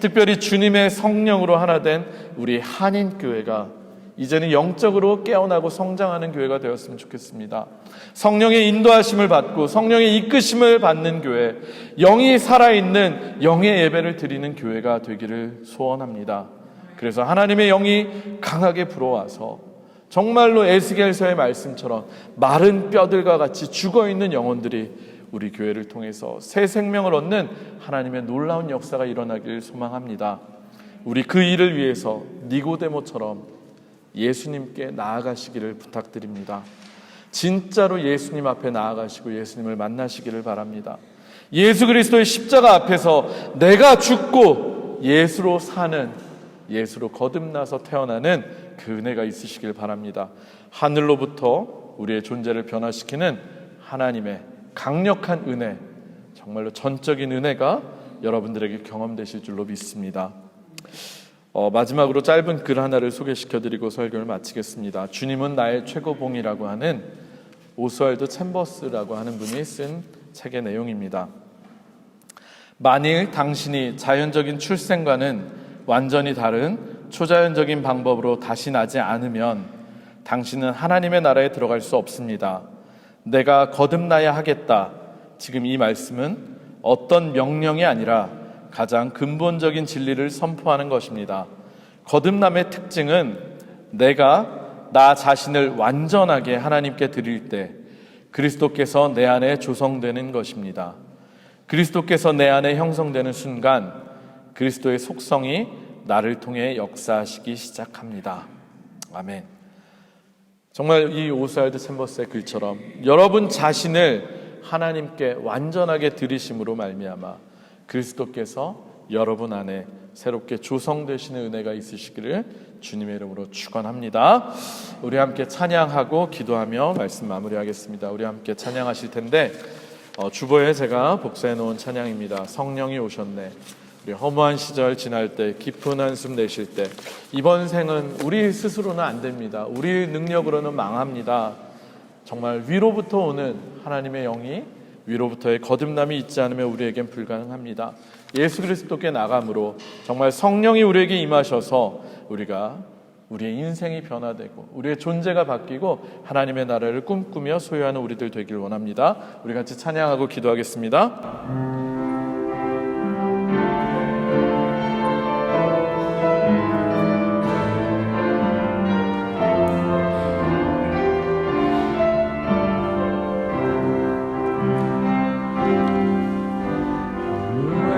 특별히 주님의 성령으로 하나 된 우리 한인교회가 이제는 영적으로 깨어나고 성장하는 교회가 되었으면 좋겠습니다. 성령의 인도하심을 받고 성령의 이끄심을 받는 교회, 영이 살아있는 영의 예배를 드리는 교회가 되기를 소원합니다. 그래서 하나님의 영이 강하게 불어와서 정말로 에스겔서의 말씀처럼 마른 뼈들과 같이 죽어있는 영혼들이 우리 교회를 통해서 새 생명을 얻는 하나님의 놀라운 역사가 일어나길 소망합니다. 우리 그 일을 위해서 니고데모처럼 예수님께 나아가시기를 부탁드립니다. 진짜로 예수님 앞에 나아가시고 예수님을 만나시기를 바랍니다. 예수 그리스도의 십자가 앞에서 내가 죽고 예수로 사는, 예수로 거듭나서 태어나는 그 은혜가 있으시길 바랍니다. 하늘로부터 우리의 존재를 변화시키는 하나님의 강력한 은혜, 정말로 전적인 은혜가 여러분들에게 경험되실 줄로 믿습니다. 마지막으로 짧은 글 하나를 소개시켜드리고 설교를 마치겠습니다. 주님은 나의 최고봉이라고 하는 오스왈드 챔버스라고 하는 분이 쓴 책의 내용입니다. 만일 당신이 자연적인 출생과는 완전히 다른 초자연적인 방법으로 다시 나지 않으면 당신은 하나님의 나라에 들어갈 수 없습니다. 내가 거듭나야 하겠다. 지금 이 말씀은 어떤 명령이 아니라 가장 근본적인 진리를 선포하는 것입니다. 거듭남의 특징은 내가 나 자신을 완전하게 하나님께 드릴 때 그리스도께서 내 안에 조성되는 것입니다. 그리스도께서 내 안에 형성되는 순간 그리스도의 속성이 나를 통해 역사하시기 시작합니다. 아멘. 정말 이 오스왈드 챔버스의 글처럼 여러분 자신을 하나님께 완전하게 드리심으로 말미암아 그리스도께서 여러분 안에 새롭게 조성되시는 은혜가 있으시기를 주님의 이름으로 축원합니다. 우리 함께 찬양하고 기도하며 말씀 마무리하겠습니다. 우리 함께 찬양하실 텐데 주보에 제가 복사해 놓은 찬양입니다. 성령이 오셨네. 우리 허무한 시절 지날 때, 깊은 한숨 내쉴 때, 이번 생은 우리 스스로는 안 됩니다. 우리 능력으로는 망합니다. 정말 위로부터 오는 하나님의 영이, 위로부터의 거듭남이 있지 않으면 우리에겐 불가능합니다. 예수 그리스도께 나감으로 정말 성령이 우리에게 임하셔서 우리의 인생이 변화되고 우리의 존재가 바뀌고 하나님의 나라를 꿈꾸며 소유하는 우리들 되길 원합니다. 우리 같이 찬양하고 기도하겠습니다.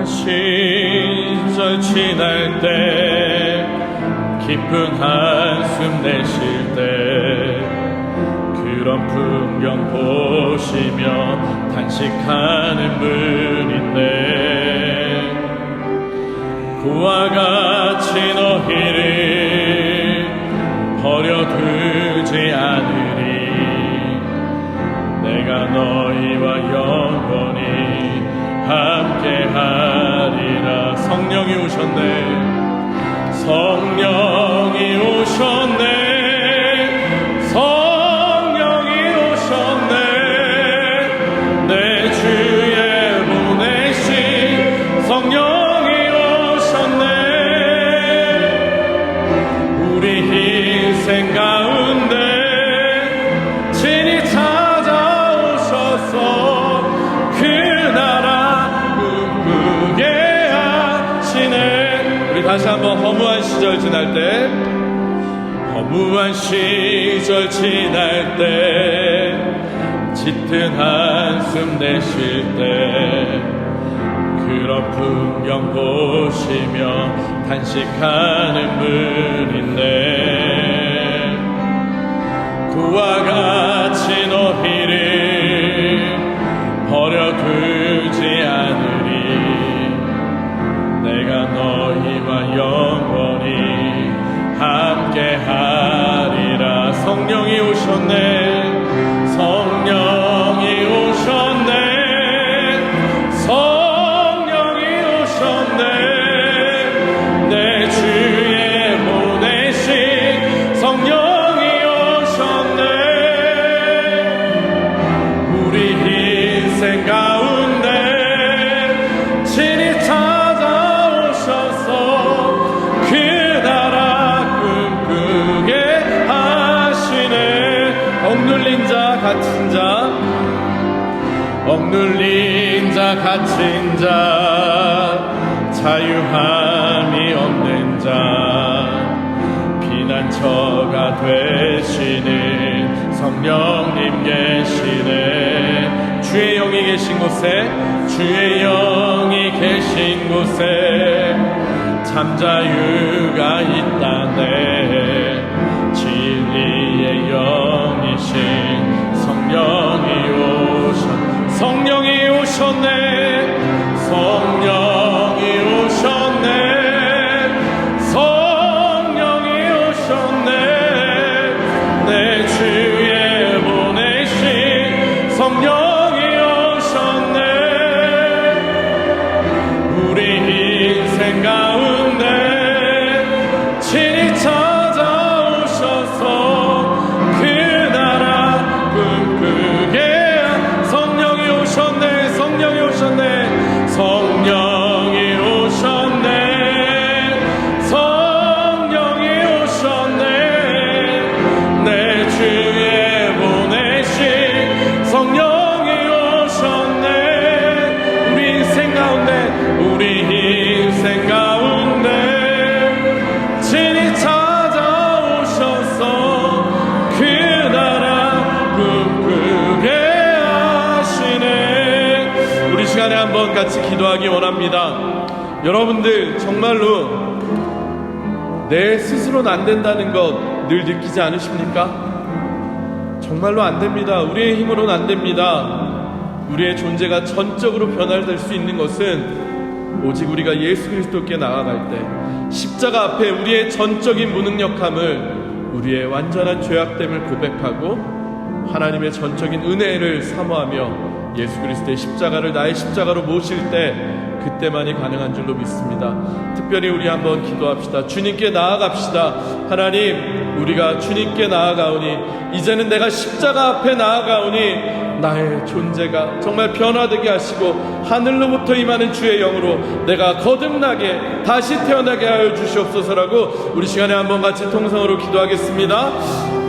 시절 지날 때 깊은 한숨 내쉴 때 그런 풍경 보시며 단식하는 분인데 그와 같이 너희를 버려두지 않으리 내가 너희와 영원히 함께하리라. 성령이 오셨네. 성령이 오셨네. 성령이 오셨네. 내 주에 보내신 성령이 오셨네. 우리 인생 가운데 친히 찾아오셔서 그 나라 꿈꾸게 하시네. 우리 다시 한번 허무한 시절 지날 때, 허무한 시절 지날 때, 짙은 한숨 내쉴 때 그런 풍경 보시며 단식하는 분인데 그와 같이 너희를 버려두 영원히 함께하리라. 성령이 오셨네. 성령이 오셨네. 성령이 오셨네. 내 주에 보내신 성령이 오셨네. 우리 인생 가운데 친히 찾아오셔서 그 나라 꿈꾸게 하시네. 억눌린 자 갇힌 자, 억눌린 자 갇힌 자, 자유함이 없는 자, 피난처가 되시는 성령님 계시네. 주의 영이 계신 곳에, 주의 영이 계신 곳에 참 자유가 있다네. 진리의 영이신 성령이 오셨네. 성령이 오셨네. 성령이 오셨네. 성령이 오셨네. 내 주에 보내신 성령이 오셨네. 우리 인생 가운데 친히 찾아오셔서 그 나라 꿈꾸게. 성령이 오셨네. 성령이 오셨네. 성령이 오셨네. 성령이 오셨네. 내 주에 보내신 성령이 오셨네. 우리 인생 가운데, 우리 인생 가운데 친히 찾아오셔서 그 나라 꿈꾸게 하시네. 우리 시간에 한번 같이 기도하기 원합니다. 여러분들 정말로 내 스스로는 안 된다는 것 늘 느끼지 않으십니까? 정말로 안 됩니다. 우리의 힘으로는 안 됩니다. 우리의 존재가 전적으로 변화될 수 있는 것은 오직 우리가 예수 그리스도께 나아갈 때, 십자가 앞에 우리의 전적인 무능력함을, 우리의 완전한 죄악됨을 고백하고 하나님의 전적인 은혜를 사모하며 예수 그리스도의 십자가를 나의 십자가로 모실 때, 그때만이 가능한 줄로 믿습니다. 특별히 우리 한번 기도합시다. 주님께 나아갑시다. 하나님, 우리가 주님께 나아가오니, 이제는 내가 십자가 앞에 나아가오니 나의 존재가 정말 변화되게 하시고 하늘로부터 임하는 주의 영으로 내가 거듭나게 다시 태어나게 하여 주시옵소서라고 우리 시간에 한번 같이 통성으로 기도하겠습니다.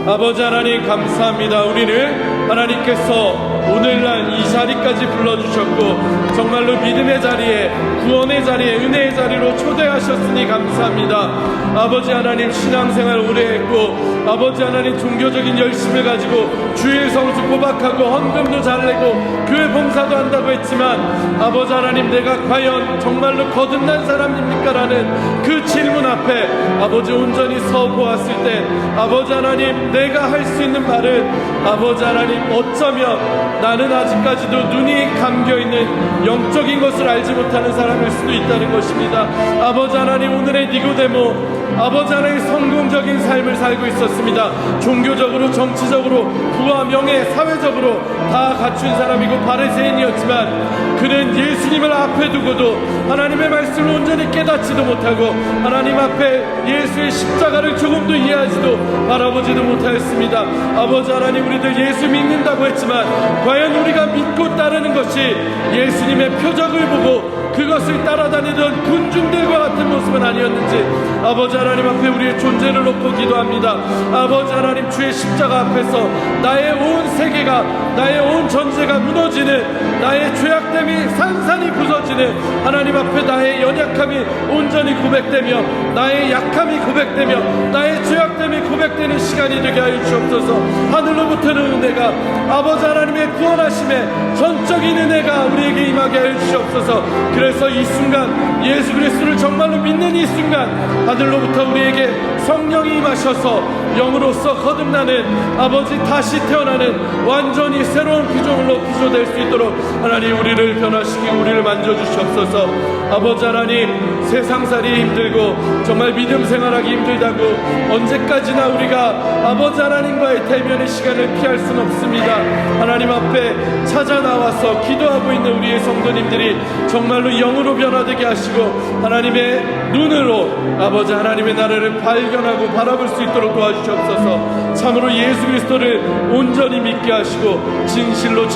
아버지 하나님, 감사합니다. 우리를 하나님께서 오늘날 이 자리까지 불러주셨고 정말로 믿음의 자리에, 구원의 자리에, 은혜의 자리로 초대하셨으니 감사합니다. 아버지 하나님, 신앙생활 오래 했고 아버지 하나님, 종교적인 열심을 가지고 주일 성수 고박하고 헌금도 잘 내고 교회 봉사도 한다고 했지만 아버지 하나님, 내가 과연 정말로 거듭난 사람입니까? 라는 그 질문 앞에 아버지 온전히 서 보았을 때 아버지 하나님, 내가 할 수 있는 말은 아버지 하나님, 어쩌면 나는 아직까지도 눈이 감겨있는 영적인 것을 알지 못하는 사람일 수도 있다는 것입니다. 아버지 하나님, 오늘의 니고데모 아버지 하나님, 성공적인 삶을 살고 있었습니다. 종교적으로, 정치적으로, 부와 명예, 사회적으로 다 갖춘 사람이고 바리새인이었지만 그는 예수님을 앞에 두고도 하나님의 말씀을 온전히 깨닫지도 못하고 하나님 앞에 예수의 십자가를 조금도 이해하지도 바라보지도 못하였습니다. 아버지 하나님, 우리들 예수 믿는다고 했지만 과연 우리가 믿고 따르는 것이 예수님의 표적을 보고 그것을 따라다니던 군중들과 같은 모습은 아니었는지 아버지 하나님 앞에 우리의 존재를 놓고 기도합니다. 아버지 하나님, 주의 십자가 앞에서 나의 온 세계가, 나의 온 전세가 무너지는, 나의 죄악됨이 산산이 부서지는 하나님 앞에 나의 연약함이 온전히 고백되며 나의 약함이 고백되며 나의 죄악됨이 고백되는 시간이 되게 하여 주옵소서. 하늘로부터는 은혜가, 아버지 하나님의 구원하심에 전적인 은혜가 우리에게 임하게 하여 주옵소서. 그래서 이 순간 예수 그리스도를 정말로 믿는 이 순간 하늘로부터 우리에게 성령이 임하셔서 영으로서 거듭나는, 아버지 다시 태어나는 완전히 새로운 피조물로 피조될 수 있도록 하나님 우리를 변화시키고 우리를 만져주시옵소서. 아버지 하나님, 세상살이 힘들고 정말 믿음 생활하기 힘들다고 언제까지나 우리가 아버지 하나님과의 대면의 시간을 피할 수는 없습니다. 하나님 앞에 찾아 나와서 기도하고 있는 우리의 성도님들이 정말로 영으로 변화되게 하시고 하나님의 눈으로 아버지 하나님의 나라를 발견하고 바라볼 수 있도록 도와주시옵소서. 참으로 예수 그리스도를 온전히 믿게 하시고 진실로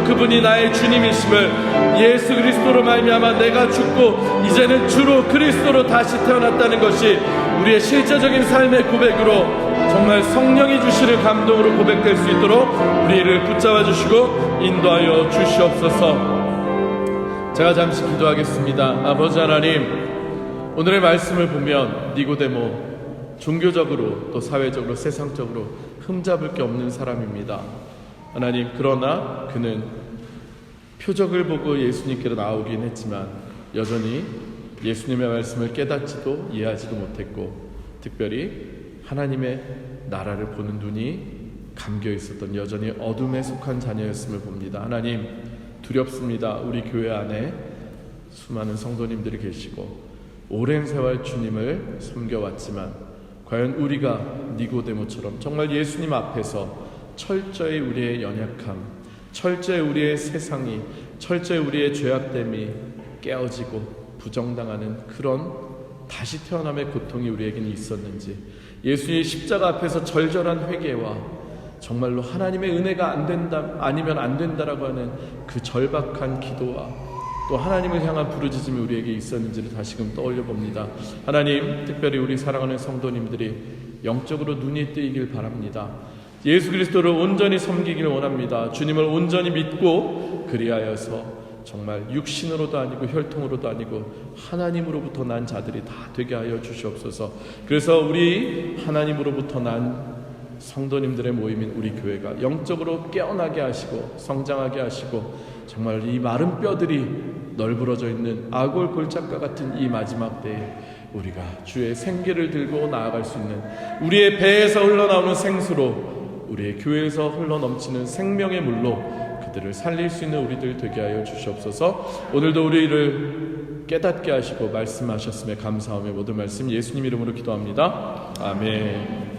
그분이 나의 주님이심을 예수 그리스도로 말미암아 내가 죽고 이제는 주로 그리스도로 다시 태어났다는 것이 우리의 실제적인 삶의 고백으로 정말 성령이 주시는 감동으로 고백될 수 있도록 우리를 붙잡아 주시고 인도하여 주시옵소서. 제가 잠시 기도하겠습니다. 아버지 하나님, 오늘의 말씀을 보면 니고데모 종교적으로 또 사회적으로 세상적으로 흠잡을 게 없는 사람입니다. 하나님, 그러나 그는 표적을 보고 예수님께로 나오긴 했지만 여전히 예수님의 말씀을 깨닫지도 이해하지도 못했고 특별히 하나님의 나라를 보는 눈이 감겨 있었던 여전히 어둠에 속한 자녀였음을 봅니다. 하나님, 두렵습니다. 우리 교회 안에 수많은 성도님들이 계시고 오랜 세월 주님을 섬겨왔지만 과연 우리가 니고데모처럼 정말 예수님 앞에서 철저히 우리의 연약함, 철저히 우리의 세상이, 철저히 우리의 죄악됨이 깨어지고 부정당하는 그런 다시 태어남의 고통이 우리에게는 있었는지, 예수의 십자가 앞에서 절절한 회개와 정말로 하나님의 은혜가 안 된다, 아니면 안 된다라고 하는 그 절박한 기도와 또 하나님을 향한 부르짖음이 우리에게 있었는지를 다시금 떠올려 봅니다. 하나님, 특별히 우리 사랑하는 성도님들이 영적으로 눈이 뜨이길 바랍니다. 예수 그리스도를 온전히 섬기기를 원합니다. 주님을 온전히 믿고 그리하여서 정말 육신으로도 아니고 혈통으로도 아니고 하나님으로부터 난 자들이 다 되게 하여 주시옵소서. 그래서 우리 하나님으로부터 난 성도님들의 모임인 우리 교회가 영적으로 깨어나게 하시고 성장하게 하시고 정말 이 마른 뼈들이 널브러져 있는 아골 골짜기와 같은 이 마지막 때에 우리가 주의 생기를 들고 나아갈 수 있는, 우리의 배에서 흘러나오는 생수로 우리의 교회에서 흘러넘치는 생명의 물로 그들을 살릴 수 있는 우리들 되게 하여 주시옵소서. 오늘도 우리를 깨닫게 하시고 말씀하셨음에 감사하며 모든 말씀 예수님 이름으로 기도합니다. 아멘.